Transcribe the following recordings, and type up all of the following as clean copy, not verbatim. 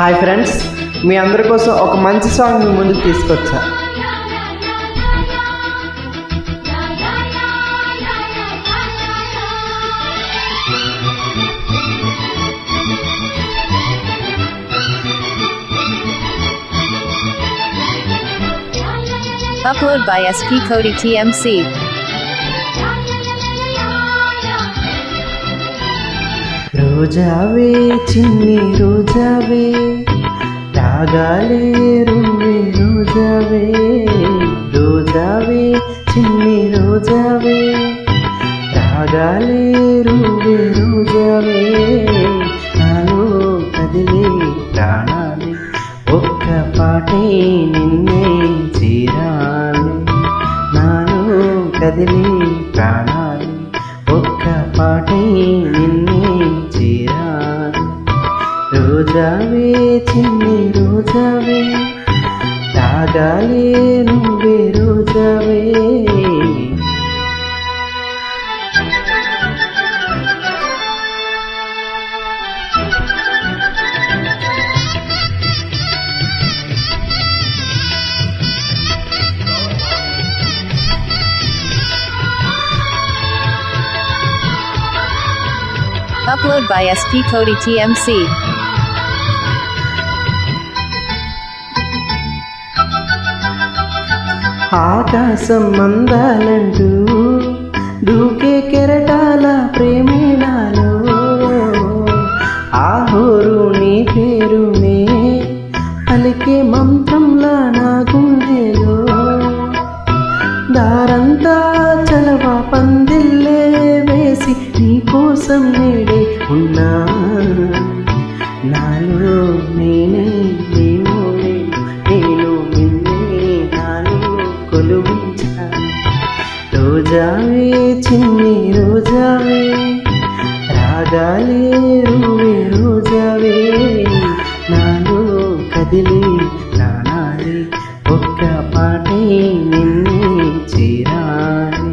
Hi friends, మీ అందరి కోసం ఒక మంచి సాంగ్ మీ ముందుకు తీసుకొచ్చా. Upload by SP Cody TMC. రోజావే చిన్ని రోజావే, రాగాలే రువ్వే రోజావే. రోజావే చిన్ని రోజావే, రాగాలే రువ్వే రోజావే. నాలో కదిలే ప్రాణాలే ఒక్క పాటే నిన్నే చేరాలి. నాలో కదిలే ప్రాణాలే ఒక్క పాటే నిన్నే చేరాలి. రోజావే చిన్ని రోజావే, రాగాలే నువ్వే రోజావే. Upload by SP Cody TMC. ఆకాశం మందాలంటూ దూకే కెరటాల ప్రేమే నాలో. ఆహోరు నీ పేరునే పలికే మంత్రంలా నా గుండెలో. దారంతా చలవ పందిల్లే వేసి నీ కోసం నేడే ఉన్నా. నాలో నేనే నేను నిన్నే నాలో కొలువుంచా. రోజావే చిన్ని రోజావే, రాగాలే రువ్వే రోజావే. నాలో కదిలే ప్రాణాలే ఒక్క పాటే నిన్నే చేరాలి.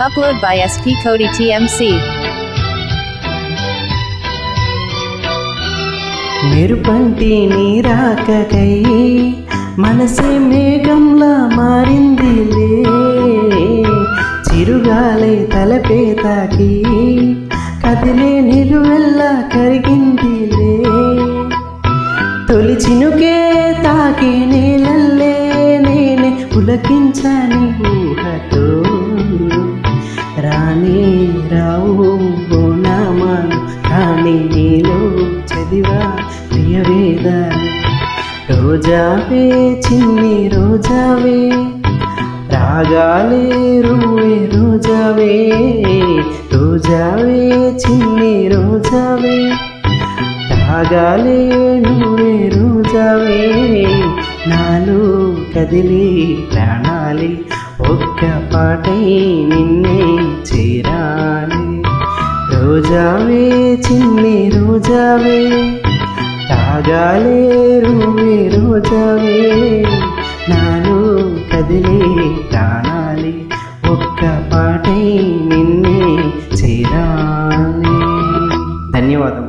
Upload by SP Cody TMC. మెరుపంటి నీరాకకై మనసే మేఘంలా మారిందిలే. చిరుగాలై తలపే తాకి కదిలే నిలువెల్లా కరిగిందిలే. తొలి చినుకే తాకి నేలల్లే నేనే పులకించని ఊహతో. రాణి రావు బోనామాలు కానీ నీలో చదివా ప్రియ వేదాలు. రోజావే చిన్ని రోజావే, రాగాలే రువ్వే రోజావే. రోజావే చిన్ని రోజావే, రాగాలే నువ్వే రోజావే. నాలో కదిలే ప్రాణాలే ఒక్క పాటై నిన్నే చేరాలి. రోజావే చిన్ని రోజావే, రాగాలే రువ్వే రోజావే. నాలో కదిలే ప్రాణాలే ఒక్క పాటై నిన్నే చేరాలి. ధన్యవాదం.